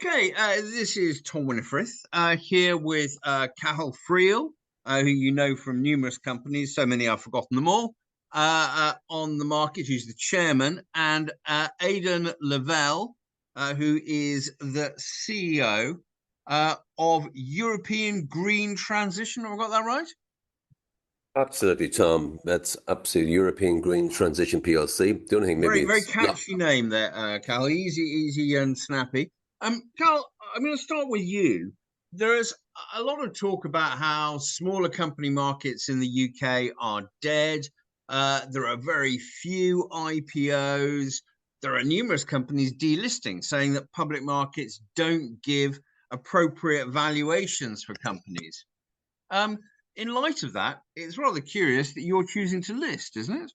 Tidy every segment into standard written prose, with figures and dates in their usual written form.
Okay, this is Tom Winifrith here with Cathal Friel, who you know from numerous companies, so many I've forgotten them all, on the market, who's the chairman, and Aiden Lavalle, who is the CEO of European Green Transition. Have I got that right? Absolutely, Tom. That's absolutely European Green Transition PLC. The only thing maybe Very, very it's catchy name there, Cal. Easy, and snappy. Cal, I'm going to start with you. There is a lot of talk about how smaller company markets in the UK are dead. There are very few IPOs. There are numerous companies delisting, saying that public markets don't give appropriate valuations for companies. Um, in light of that, it's rather curious that you're choosing to list, isn't it?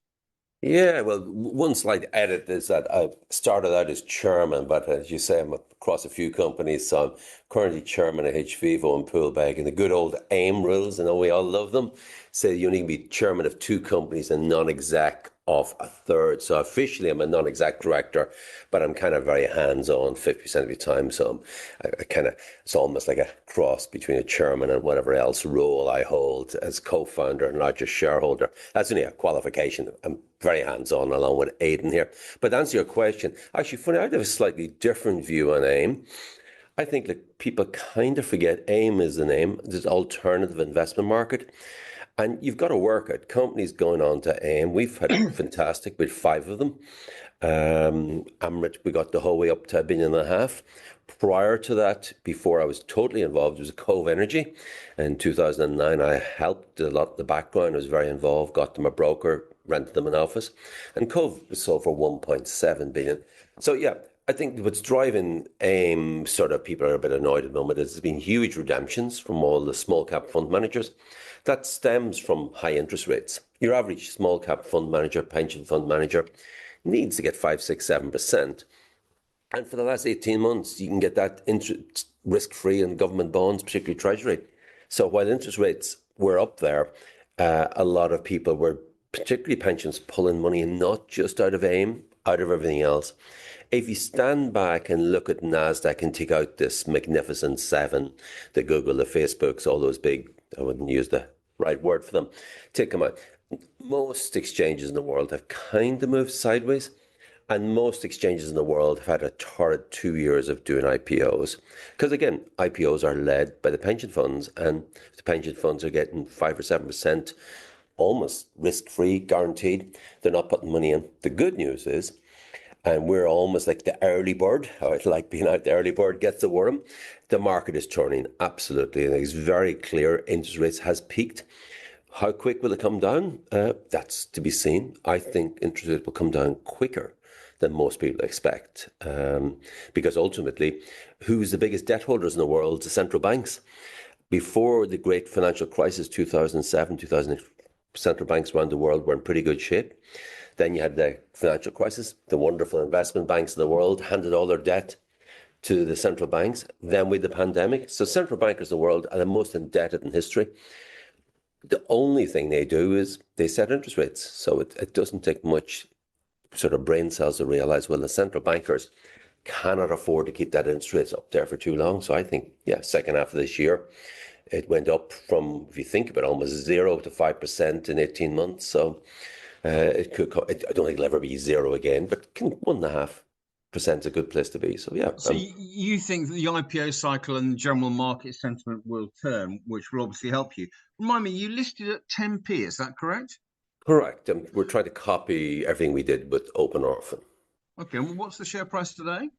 Yeah, well, one slight edit is that I started out as chairman, but as you say, I'm across a few companies. So I'm currently chairman of HVivo and Poolbeg, and the good old AIM rules, I know we all love them, say you only can be chairman of two companies and non-exec of a third. So officially, I'm a non-exec director, but I'm kind of very hands-on 50% of the time. So I kind of, it's almost like a cross between a chairman and whatever else role I hold as co-founder and largest shareholder. That's only a qualification. I'm very hands-on along with Aiden here. But to answer your question, actually, funny, I have a slightly different view on AIM. I think that people kind of forget AIM is the name. There's alternative investment market. And you've got to work at companies going on to AIM. We've had fantastic with five of them. Amrit, we got the whole way up to 1.5 billion. Prior to that, before I was totally involved, it was Cove Energy. In 2009, I helped a lot in the background. I was very involved, got them a broker, rented them an office. And Cove was sold for 1.7 billion. So yeah, I think what's driving AIM, sort of people are a bit annoyed at the moment, is there's been huge redemptions from all the small cap fund managers. That stems from high interest rates. Your average small cap fund manager, pension fund manager, needs to get 5, 6, 7%. And for the last 18 months, you can get that risk-free in government bonds, particularly Treasury. So while interest rates were up there, a lot of people were, particularly pensions, pulling money in, not just out of AIM, out of everything else. If you stand back and look at NASDAQ and take out this magnificent seven, the Google, the Facebooks, all those big, I wouldn't use the right word for them, take them out. Most exchanges in the world have kind of moved sideways. And most exchanges in the world have had a torrid 2 years of doing IPOs. Because again, IPOs are led by the pension funds, and the pension funds are getting 5 or 7%, almost risk-free, guaranteed. They're not putting money in. The good news is, and we're almost like the early bird, I like being out the early bird gets the worm. The market is turning, absolutely. And it's very clear interest rates has peaked. How quick will it come down? That's to be seen. I think interest rates will come down quicker than most people expect. Because ultimately, who's the biggest debt holders in the world? The central banks. Before the great financial crisis, 2007, 2008, central banks around the world were in pretty good shape. Then you had the financial crisis. The wonderful investment banks in the world handed all their debt to the central banks. Then with the pandemic. So central bankers in the world are the most indebted in history. The only thing they do is they set interest rates. So it doesn't take much sort of brain cells to realize, well, the central bankers cannot afford to keep that interest rates up there for too long. So I think, yeah, second half of this year, it went up from, if you think about it, almost 0 to 5% in 18 months. So it could, I don't think it'll ever be zero again, but 1.5% is a good place to be. So yeah. So you think that the IPO cycle and the general market sentiment will turn, which will obviously help you. Remind me, you listed at 10p, is that correct? Correct. We're trying to copy everything we did with Open Orphan. Okay, and what's the share price today?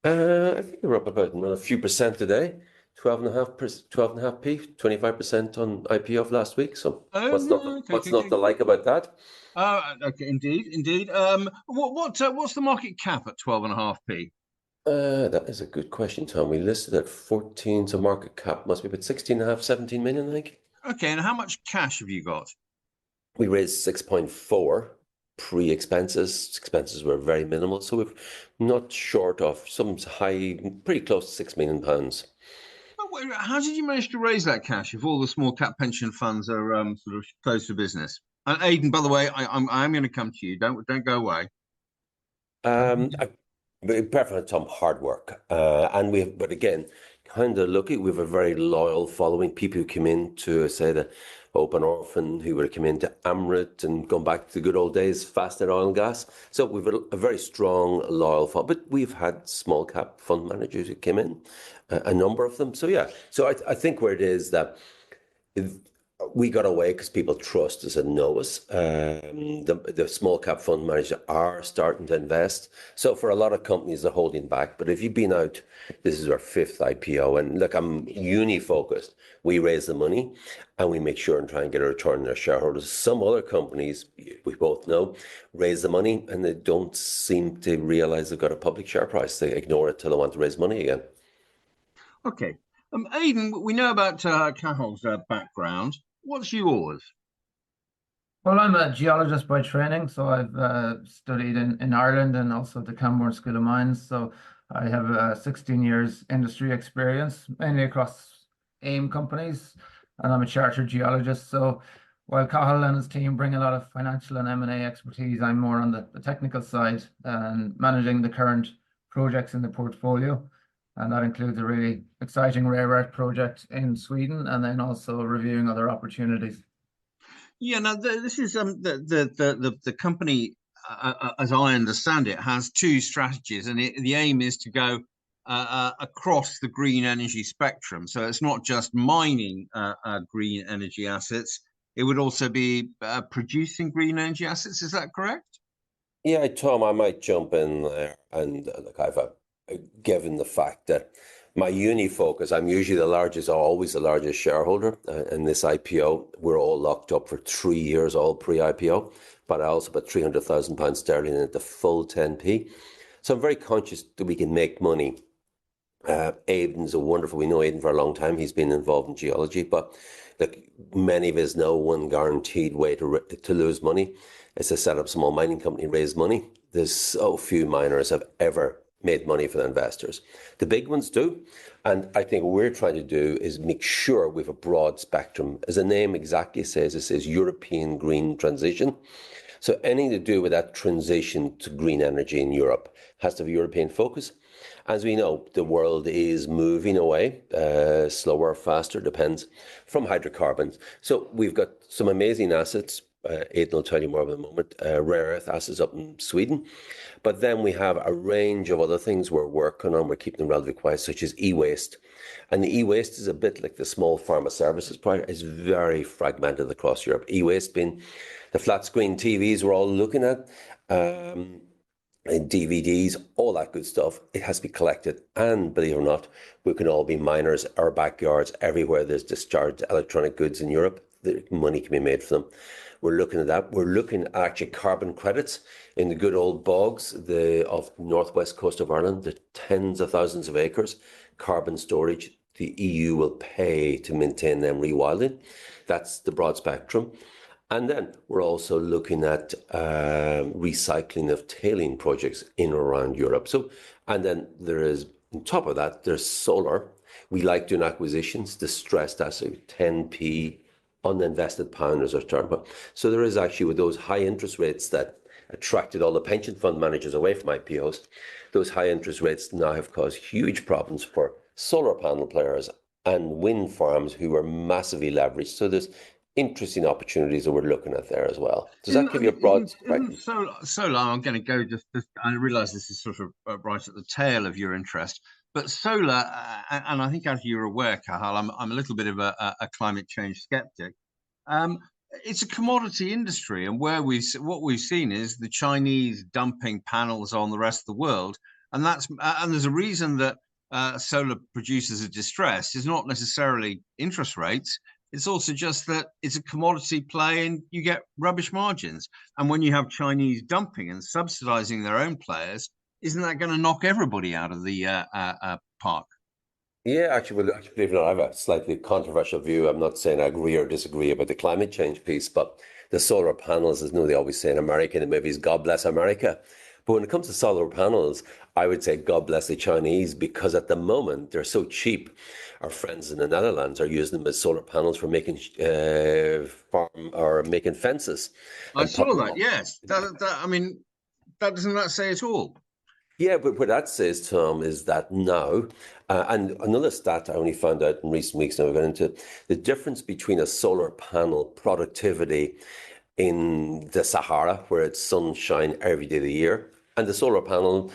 I think we're up about another few percent today. 12.5p, 25% on IPO of last week. So what's not to like about that? Okay, indeed. What's the market cap at 12.5p? That is a good question, Tom. We listed at 14, so market cap must be about 16.5, 17 million, I think. Okay, and how much cash have you got? We raised 6.4 pre-expenses. Expenses were very minimal, so we're not short of some high, pretty close to £6 million. How did you manage to raise that cash if all the small cap pension funds are sort of closed for business? And Aiden, by the way, I'm going to come to you. Don't go away. I apart from some hard work, but again, kind of lucky. We have a very loyal following. People who come in to say the Open Orphan, who would have come into Amrit and gone back to the good old days, Fastnet Oil and Gas. So we've a very strong, loyal following. But we've had small cap fund managers who came in, a number of them. So yeah, so I think where it is that we got away because people trust us and know us. The small cap fund managers are starting to invest. So for a lot of companies, they're holding back. But if you've been out, this is our fifth IPO. And look, I'm uni focused. We raise the money and we make sure and try and get a return on our shareholders. Some other companies, we both know, raise the money and they don't seem to realize they've got a public share price. They ignore it till they want to raise money again. Okay. Aiden, we know about Cathal's background. What's yours? Well, I'm a geologist by training, so I've studied in Ireland and also the Camborne School of Mines. So I have 16 years industry experience, mainly across AIM companies, and I'm a chartered geologist. So while Cathal and his team bring a lot of financial and M&A expertise, I'm more on the technical side and managing the current projects in the portfolio. And that includes a really exciting rare earth project in Sweden, and then also reviewing other opportunities. Yeah, now this is the company, as I understand it, has two strategies, and the aim is to go across the green energy spectrum. So it's not just mining green energy assets; it would also be producing green energy assets. Is that correct? Yeah, Tom, I might jump in there. And look, given the fact that my uni focus, I'm usually always the largest shareholder in this IPO. We're all locked up for 3 years, all pre-IPO, but I also put £300,000 sterling in at the full 10p. So I'm very conscious that we can make money. Aiden's we know Aiden for a long time. He's been involved in geology, but look, many of us know one guaranteed way to lose money is to set up a small mining company, raise money. There's so few miners have ever made money for the investors. The big ones do. And I think what we're trying to do is make sure we have a broad spectrum. As the name exactly says, it says European green transition. So anything to do with that transition to green energy in Europe has to have a European focus. As we know, the world is moving away, slower, faster, depends, from hydrocarbons. So we've got some amazing assets. Aiden will tell you more about in a moment, rare earth assets up in Sweden. But then we have a range of other things we're working on. We're keeping them relatively quiet, such as e-waste. And the e-waste is a bit like the small pharma services part. It's very fragmented across Europe. E-waste being the flat screen TVs we're all looking at, and DVDs, all that good stuff. It has to be collected. And believe it or not, we can all be miners, our backyards, everywhere there's discharged electronic goods in Europe. The money can be made for them. We're looking at that. We're looking at actually carbon credits in the good old bogs of northwest coast of Ireland, the tens of thousands of acres, carbon storage. The EU will pay to maintain them rewilding. That's the broad spectrum. And then we're also looking at recycling of tailing projects in or around Europe. So, and then there is, on top of that, there's solar. We like doing acquisitions, distressed asset, 10p, uninvested pound as our term. So there is actually, with those high interest rates that attracted all the pension fund managers away from IPOs, those high interest rates now have caused huge problems for solar panel players and wind farms who are massively leveraged. So there's interesting opportunities that we're looking at there as well. Does that give you a broad spectrum? Solar, I'm going to go I realize this is sort of right at the tail of your interest, but solar, and I think as you're aware, Cathal, I'm a little bit of a climate change skeptic. It's a commodity industry, and what we've seen is the Chinese dumping panels on the rest of the world, and there's a reason that solar producers are distressed. It's not necessarily interest rates. It's also just that it's a commodity play and you get rubbish margins. And when you have Chinese dumping and subsidizing their own players, isn't that going to knock everybody out of the park? Yeah, actually, believe it or not, I have a slightly controversial view. I'm not saying I agree or disagree about the climate change piece, but the solar panels, as they always say in America in the movies, God bless America. But when it comes to solar panels, I would say God bless the Chinese, because at the moment they're so cheap. Our friends in the Netherlands are using them as solar panels for making making fences. I saw that. Yes, I mean, that doesn't that say it all? Yeah, but what that says, Tom, is that now, and another stat I only found out in recent weeks, now I've got into the difference between a solar panel productivity in the Sahara, where it's sunshine every day of the year, and the solar panel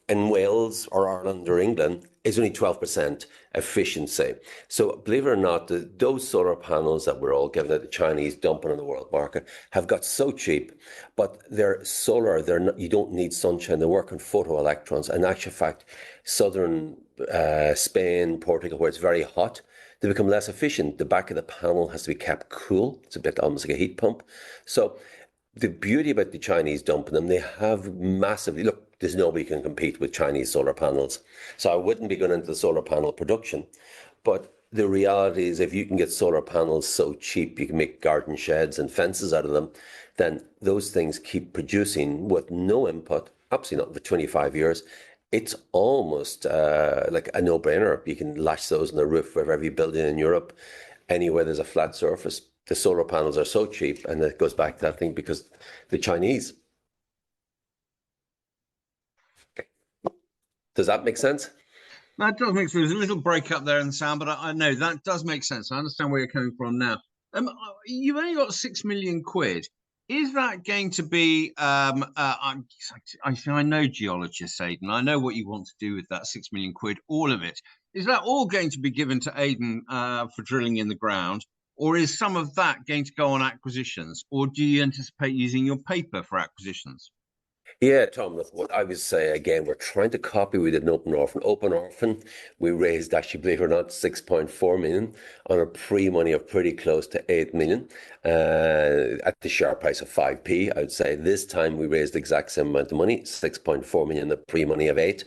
in Wales or Ireland or England is only 12% efficiency. So believe it or not, those solar panels that we're all giving at the Chinese dumping on the world market have got so cheap, but they're solar. They're not, you don't need sunshine. They work on photoelectrons. In actual fact, southern Spain, Portugal, where it's very hot, they become less efficient. The back of the panel has to be kept cool. It's a bit almost like a heat pump. So the beauty about the Chinese dumping them, they have massively, look, there's nobody can compete with Chinese solar panels. So I wouldn't be going into the solar panel production. But the reality is if you can get solar panels so cheap, you can make garden sheds and fences out of them, then those things keep producing with no input, absolutely not, for 25 years. It's almost like a no-brainer. You can lash those on the roof of every building in Europe, anywhere there's a flat surface. The solar panels are so cheap, and it goes back to that thing because the Chinese. Okay. Does that make sense? That does make sense. There's a little break up there in the sound, but I know that does make sense. I understand where you're coming from now. You've only got 6 million quid. Is that going to be? I know geologists, Aiden. I know what you want to do with that 6 million quid. All of it. Is that all going to be given to Aiden for drilling in the ground, or is some of that going to go on acquisitions, or do you anticipate using your paper for acquisitions? Yeah, Tom, look, what I would say again, we're trying to copy. We did an open orphan. Open orphan, we raised, actually, believe it or not, 6.4 million on a pre-money of pretty close to 8 million at the share price of 5p. I would say this time we raised the exact same amount of money, 6.4 million, the pre-money of 8.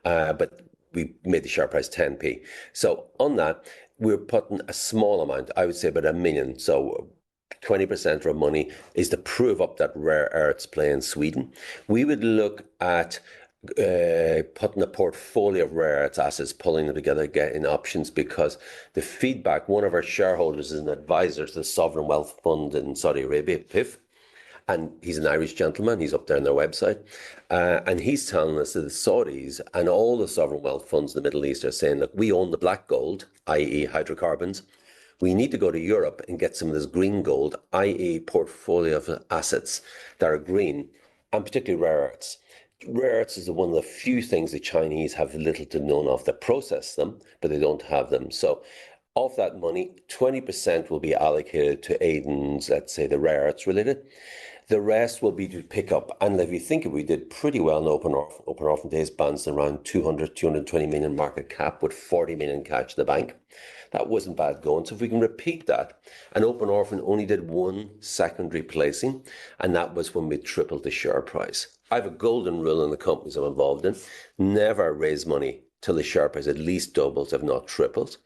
But we made the share price 10p. So on that, we're putting a small amount, I would say about 1 million. So 20% of our money is to prove up that rare earths play in Sweden. We would look at putting a portfolio of rare earths assets, pulling them together, getting options, because the feedback, one of our shareholders is an advisor to the Sovereign Wealth Fund in Saudi Arabia, PIF, and he's an Irish gentleman. He's up there on their website. And he's telling us that the Saudis and all the sovereign wealth funds in the Middle East are saying, look, we own the black gold, i.e. hydrocarbons. We need to go to Europe and get some of this green gold, i.e. portfolio of assets that are green, and particularly rare earths. Rare earths is one of the few things the Chinese have little to none of. They process them, but they don't have them. So of that money, 20% will be allocated to Aiden's, let's say, the rare earths related. The rest will be to pick up. And if you think we did pretty well in open orphan days, bounced around 200, 220 million market cap with 40 million cash in the bank. That wasn't bad going. So if we can repeat that, and Open Orphan only did one secondary placing, and that was when we tripled the share price. I have a golden rule in the companies I'm involved in: never raise money till the share price at least doubles, if not triples.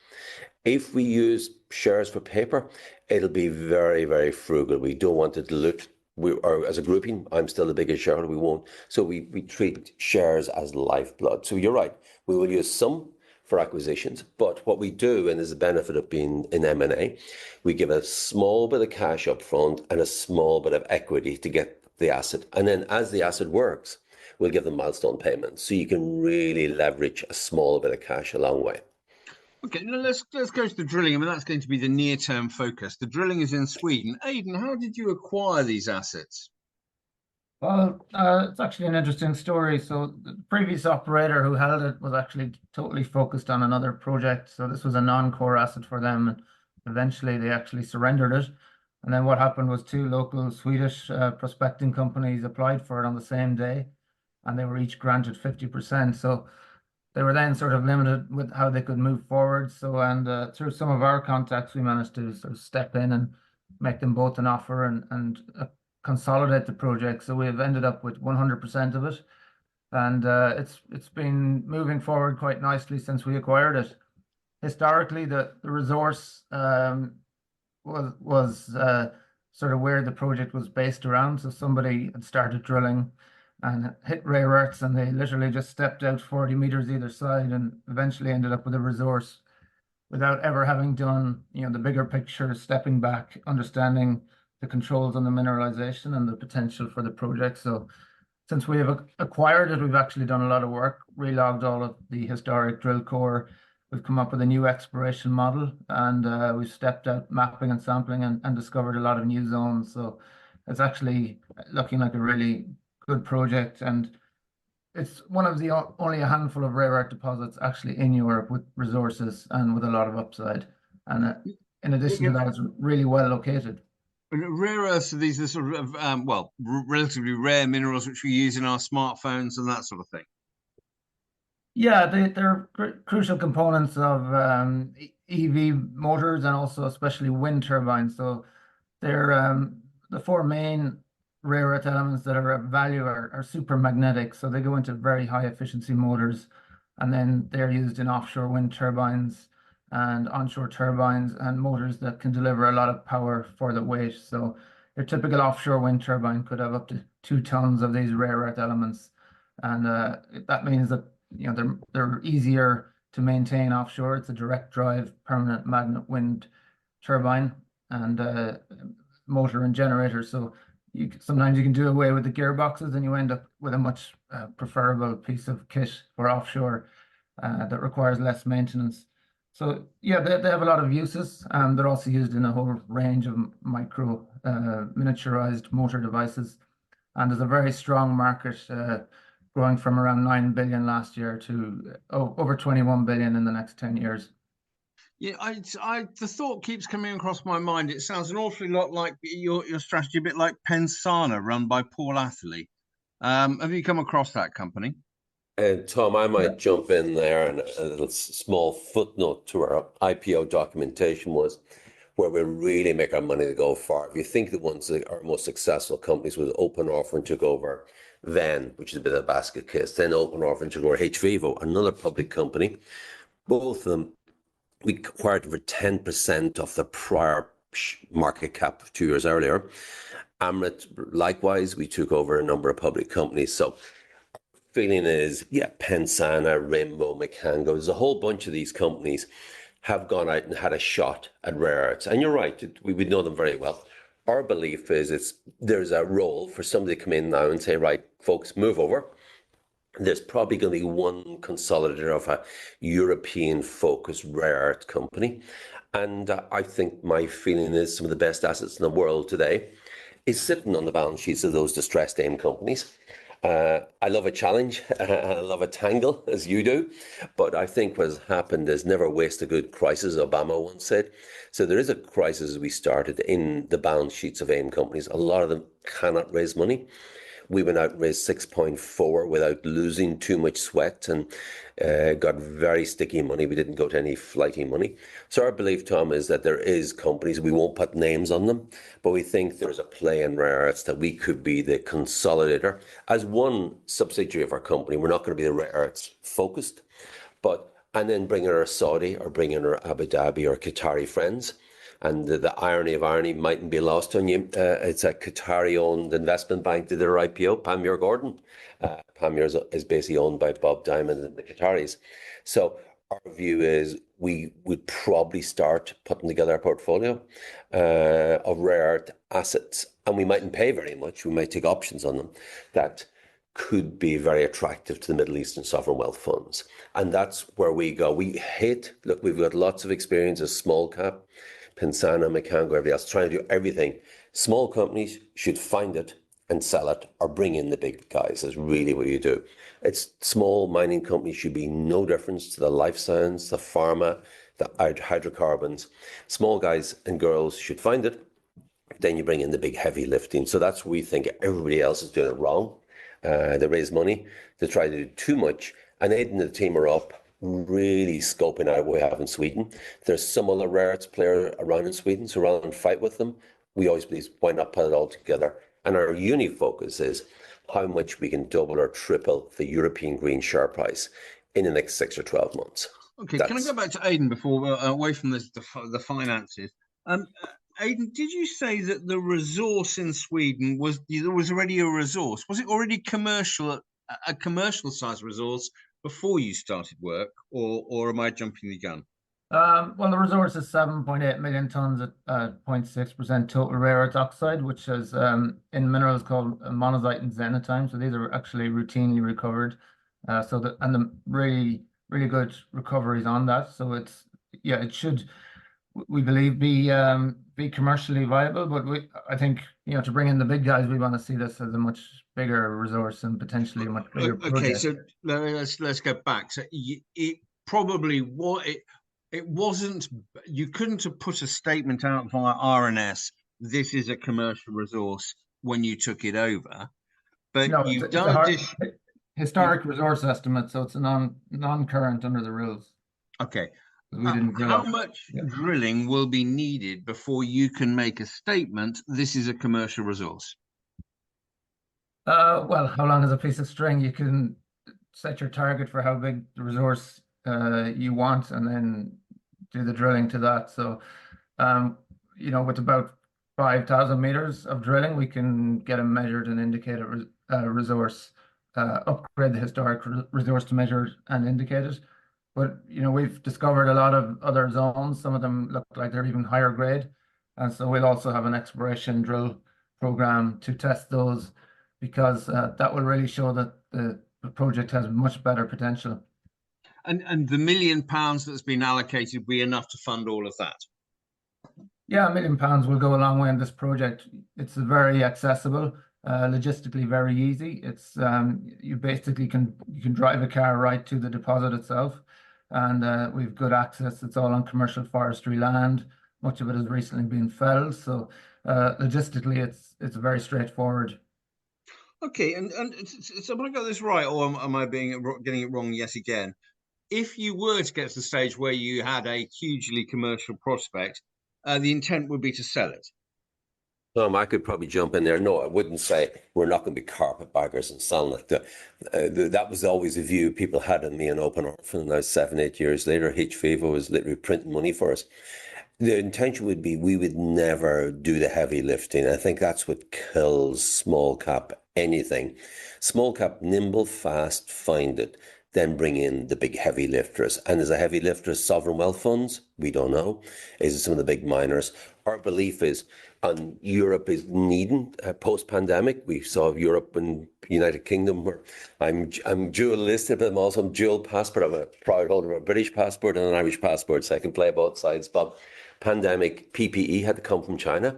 If we use shares for paper, it'll be very, very frugal. We don't want to dilute. Or as a grouping, I'm still the biggest shareholder. We won't. So we treat shares as lifeblood. So you're right. We will use some for acquisitions, but what we do, and is the benefit of being in M&A, we give a small bit of cash up front and a small bit of equity to get the asset. And then as the asset works, we'll give them milestone payments. So you can really leverage a small bit of cash a long way. Okay, now let's go to the drilling. I mean, that's going to be the near-term focus. The drilling is in Sweden. Aiden, how did you acquire these assets? Well, it's actually an interesting story. So the previous operator who held it was actually totally focused on another project. So this was a non-core asset for them. And eventually they actually surrendered it. And then what happened was two local Swedish prospecting companies applied for it on the same day, and they were each granted 50%. So they were then sort of limited with how they could move forward. So, and through some of our contacts, we managed to sort of step in and make them both an offer and consolidate the project. So we've ended up with 100% of it, and it's been moving forward quite nicely since we acquired it. Historically, the resource was sort of where the project was based around. So somebody had started drilling and hit rare earths, and they literally just stepped out 40 meters either side and eventually ended up with a resource without ever having done, the bigger picture, stepping back, understanding the controls on the mineralization and the potential for the project. So since we have acquired it, we've actually done a lot of work, relogged all of the historic drill core. We've come up with a new exploration model, and we've stepped out mapping and sampling and discovered a lot of new zones. So it's actually looking like a really good project, and it's one of the only a handful of rare earth deposits actually in Europe with resources and with a lot of upside. And in addition to that, it's really well located. Rare earths are these are sort of relatively rare minerals which we use in our smartphones and that sort of thing. Yeah, they're crucial components of EV motors and also especially wind turbines. So they're the four main rare earth elements that are of value are super magnetic. So they go into very high efficiency motors, and then they're used in offshore wind turbines and onshore turbines and motors that can deliver a lot of power for the weight. So your typical offshore wind turbine could have up to 2 tons of these rare earth elements, and that means that they're easier to maintain offshore. It's a direct drive permanent magnet wind turbine and motor and generator. So sometimes you can do away with the gearboxes and you end up with a much preferable piece of kit for offshore that requires less maintenance. So yeah, they have a lot of uses. They're also used in a whole range of micro miniaturized motor devices. And there's a very strong market growing from around 9 billion last year to over 21 billion in the next 10 years. Yeah, the thought keeps coming across my mind. It sounds an awfully lot like your strategy, a bit like Pensana, run by Paul Atherley. Have you come across that company? And Tom, I might jump in there, and a little small footnote to our IPO documentation was where we really make our money to go far. If you think the ones that are most successful companies was Open Offer and took over Venn, which is a bit of a basket case, then Open Offer and took over hVivo, another public company. Both of them we acquired for 10% of the prior market cap 2 years earlier. Amrit, likewise, we took over a number of public companies. So feeling is, yeah, Pensana, Rainbow, Mecango, there's a whole bunch of these companies have gone out and had a shot at rare earths. And you're right, we would know them very well. Our belief is there's a role for somebody to come in now and say, right, folks, move over. There's probably going to be one consolidator of a European-focused rare earth company. And I think my feeling is some of the best assets in the world today is sitting on the balance sheets of those distressed AIM companies. I love a challenge, I love a tangle, as you do, but I think what has happened is never waste a good crisis, Obama once said. So there is a crisis we started in the balance sheets of AIM companies. A lot of them cannot raise money. We went out and raised 6.4 without losing too much sweat and got very sticky money. We didn't go to any flighty money. So our belief, Tom, is that there is companies, we won't put names on them, but we think there's a play in rare earths that we could be the consolidator. As one subsidiary of our company, we're not going to be the rare earths focused, and then bring in our Saudi or bring in our Abu Dhabi or Qatari friends. And the irony of irony mightn't be lost on you. It's a Qatari-owned investment bank did their IPO, Panmure Gordon. Panmure is basically owned by Bob Diamond and the Qataris. So our view is we would probably start putting together a portfolio of rare earth assets, and we mightn't pay very much. We might take options on them that could be very attractive to the Middle Eastern sovereign wealth funds. And that's where we go. We've got lots of experience as small cap, Pensana, Mecango, everybody else, trying to do everything. Small companies should find it and sell it or bring in the big guys. That's really what you do. It's small mining companies should be no difference to the life science, the pharma, the hydrocarbons. Small guys and girls should find it. Then you bring in the big heavy lifting. So that's what we think everybody else is doing it wrong. They raise money. They try to do too much. And Aiden and the team are up really scoping out what we have in Sweden. There's some other rare earths players around in Sweden, so rather than fight with them, we always believe, why not put it all together? And our uni focus is how much we can double or triple the European green share price in the next 6 or 12 months. Okay, can I go back to Aiden before we're away from the finances? Aiden, did you say that the resource in Sweden there was already a resource? Was it already a commercial size resource before you started work, or am I jumping the gun? Well, the resource is 7.8 million tons at 0.6% total rare earth oxide, which is in minerals called monazite and xenotime. So these are actually routinely recovered. And the really good recoveries on that. So it should, we believe, be commercially viable. But I think, to bring in the big guys, we want to see this as a much bigger resource and potentially a much bigger Okay, project. so let's go back. So it probably it wasn't. You couldn't have put a statement out via RNS. This is a commercial resource when you took it over, but No, you've it's a done hard this. historic resource estimate, so it's a non-current under the rules. Okay, We didn't drill how up. much Yeah. drilling will be needed before you can make a statement? This is a commercial resource. Well, how long is a piece of string? You can set your target for how big the resource you want, and then do the drilling to that. So, with about 5,000 meters of drilling, we can get a measured and indicated resource, upgrade the historic resource to measured and indicated. But we've discovered a lot of other zones. Some of them look like they're even higher grade, and so we'll also have an exploration drill program to test those, because that will really show that the project has much better potential. And the £1 million that's been allocated will be enough to fund all of that. Yeah, £1 million will go a long way in this project. It's very accessible, logistically very easy. It's you basically you can drive a car right to the deposit itself, and we've good access. It's all on commercial forestry land. Much of it has recently been felled, so logistically it's very straightforward. Okay, and so am I got this right, or am I getting it wrong yet again? If you were to get to the stage where you had a hugely commercial prospect, the intent would be to sell it. I could probably jump in there. No, I wouldn't say we're not going to be carpetbaggers and selling it. That was always a view people had in me in Open Orphan. Now, 7, 8 years later, HVivo was literally printing money for us. The intention would be we would never do the heavy lifting. I think that's what kills small cap anything. Small cap, nimble, fast, find it, then bring in the big heavy lifters. And as a heavy lifter, sovereign wealth funds? We don't know. Is it some of the big miners? Our belief is, and Europe is needing post-pandemic. We saw Europe and United Kingdom where I'm dual listed, but I'm also dual passport. I'm a proud holder of a British passport and an Irish passport, so I can play both sides. But pandemic PPE had to come from China.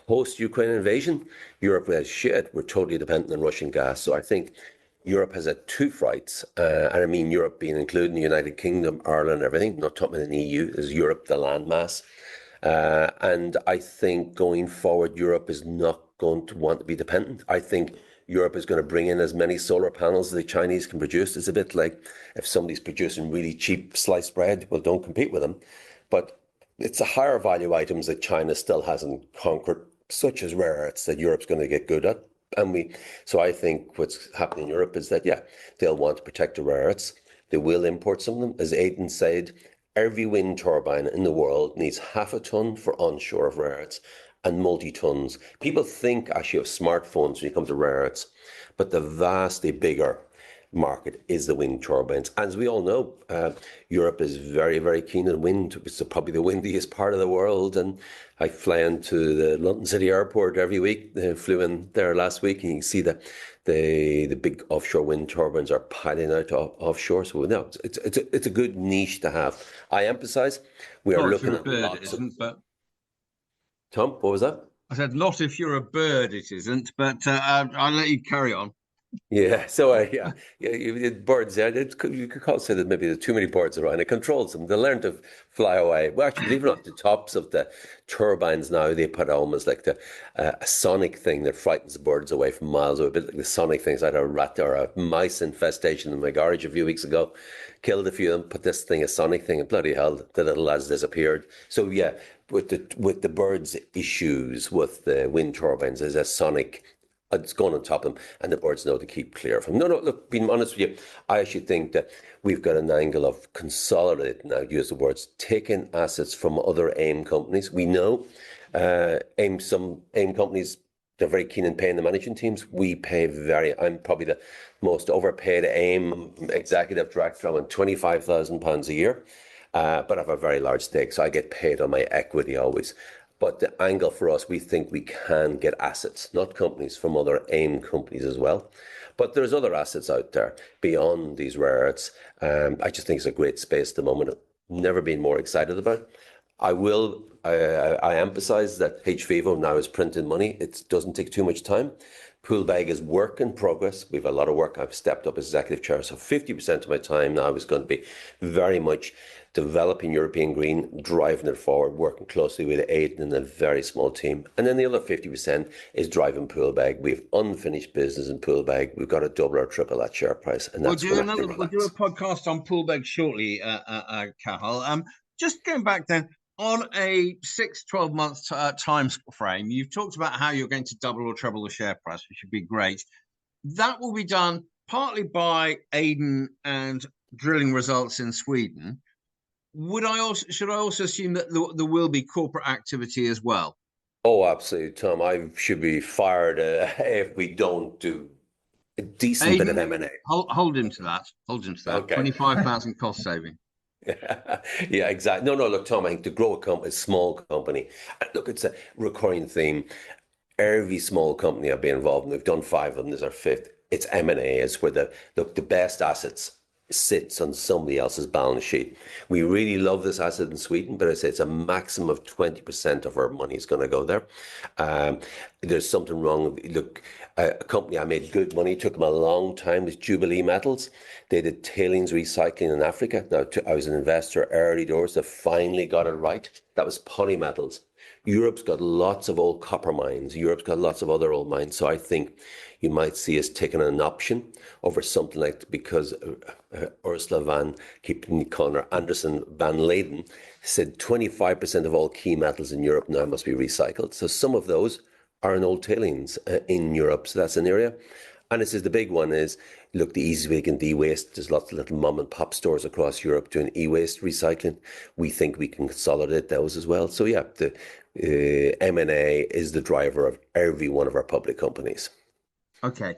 Post-Ukraine invasion, Europe was shit. We're totally dependent on Russian gas. So I think Europe has had two frights, and I mean Europe being including the United Kingdom, Ireland, everything. Not talking about an EU. Is Europe the landmass? And I think going forward, Europe is not going to want to be dependent. I think Europe is going to bring in as many solar panels as the Chinese can produce. It's a bit like if somebody's producing really cheap sliced bread, well, don't compete with them. But it's the higher value items that China still hasn't conquered, such as rare earths, that Europe's going to get good at. So I think what's happening in Europe is that, yeah, they'll want to protect the rare earths. They will import some of them. As Aiden said, every wind turbine in the world needs half a ton for onshore of rare earths and multi-tons. People think actually of smartphones when you come to rare earths, but the vastly bigger market is the wind turbines. As we all know, Europe is very, very keen on wind. It's probably the windiest part of the world. And I fly into the London City Airport every week. I flew in there last week, and you can see that the big offshore wind turbines are piling out offshore. So no, it's a good niche to have. I emphasize we are looking at lots of. But Tom, what was that? I said, not if you're a bird, it isn't. But I'll let you carry on. Yeah, so birds. Yeah, you could say that maybe there's too many birds around. It controls them. They learn to fly away. Well, actually, believe it or not, the tops of the turbines now they put almost like a sonic thing that frightens the birds away from miles away. A bit like the sonic things. I had a rat or a mice infestation in my garage a few weeks ago. Killed a few of them. Put this thing, a sonic thing, and bloody hell, the little lads disappeared. So yeah, with the birds' issues with the wind turbines, there's a sonic. It's going on top of them, and the birds know to keep clear of them. No, look, being honest with you, I actually think that we've got an angle of consolidating, now use the words, taking assets from other AIM companies. We know some AIM companies, they're very keen in paying the management teams. I'm probably the most overpaid AIM executive director. I'm on £25,000 a year. but I have a very large stake, so I get paid on my equity always. But the angle for us, we think we can get assets, not companies, from other AIM companies as well. But there's other assets out there beyond these rare earths. I just think it's a great space at the moment. I've never been more excited about it. I emphasize that HVivo now is printing money. It doesn't take too much time. Poolbeg is work in progress. We have a lot of work. I've stepped up as executive chair, so 50% of my time now is going to be very much developing European green, driving it forward, working closely with Aiden and a very small team. And then the other 50% is driving Poolbeg. We have unfinished business in Poolbeg. We've got to double or triple that share price. And that's We'll do a podcast on Poolbeg shortly, Cathal. Just going back then, on a 6-12 month time frame, you've talked about how you're going to double or treble the share price, which would be great. That will be done partly by Aiden and drilling results in Sweden. Should I also assume that there will be corporate activity as well? Oh, absolutely, Tom. I should be fired if we don't do a decent bit of M&A. Hold him to that. Hold him to that. Okay. 25,000 cost saving. Yeah, exactly. No, look, Tom, I think to grow a small company, look, it's a recurring theme. Every small company I've been involved in, we've done 5 of them, this is our 5th. It's M&A. It's where the best assets sits on somebody else's balance sheet. We really love this asset in Sweden, but I say it's a maximum of 20% of our money is going to go there. There's something wrong. Look, a company I made good money, took them a long time, was Jubilee Metals. They did tailings recycling in Africa. Now, I was an investor early doors that finally got it right. That was polymetals. Europe's got lots of old copper mines. Europe's got lots of other old mines. So I think you might see us taking an option over something like, because Ursula van, keep calling her Anderson van Leyden, said 25% of all key metals in Europe now must be recycled. So some of those are in old tailings in Europe. So that's an area. And this is the big one is, look, the easiest way you can de-waste, there's lots of little mom and pop stores across Europe doing e-waste recycling. We think we can consolidate those as well. So yeah, the M&A is the driver of every one of our public companies. Okay.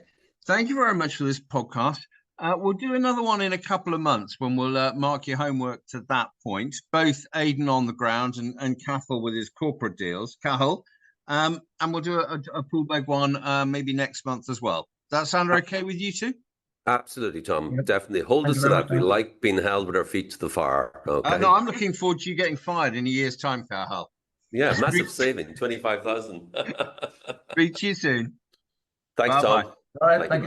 Thank you very much for this podcast. We'll do another one in a couple of months when we'll mark your homework to that point, both Aiden on the ground and Cathal with his corporate deals, Cathal. And we'll do a Poolbeg one maybe next month as well. Does that sound okay with you two? Absolutely, Tom. Yep. Definitely. Hold us to that. We like being held with our feet to the fire. Okay. No, I'm looking forward to you getting fired in a year's time, Cathal. Yeah, massive saving, 25,000. Speak to you soon. Thanks, Tom. All right, thank you.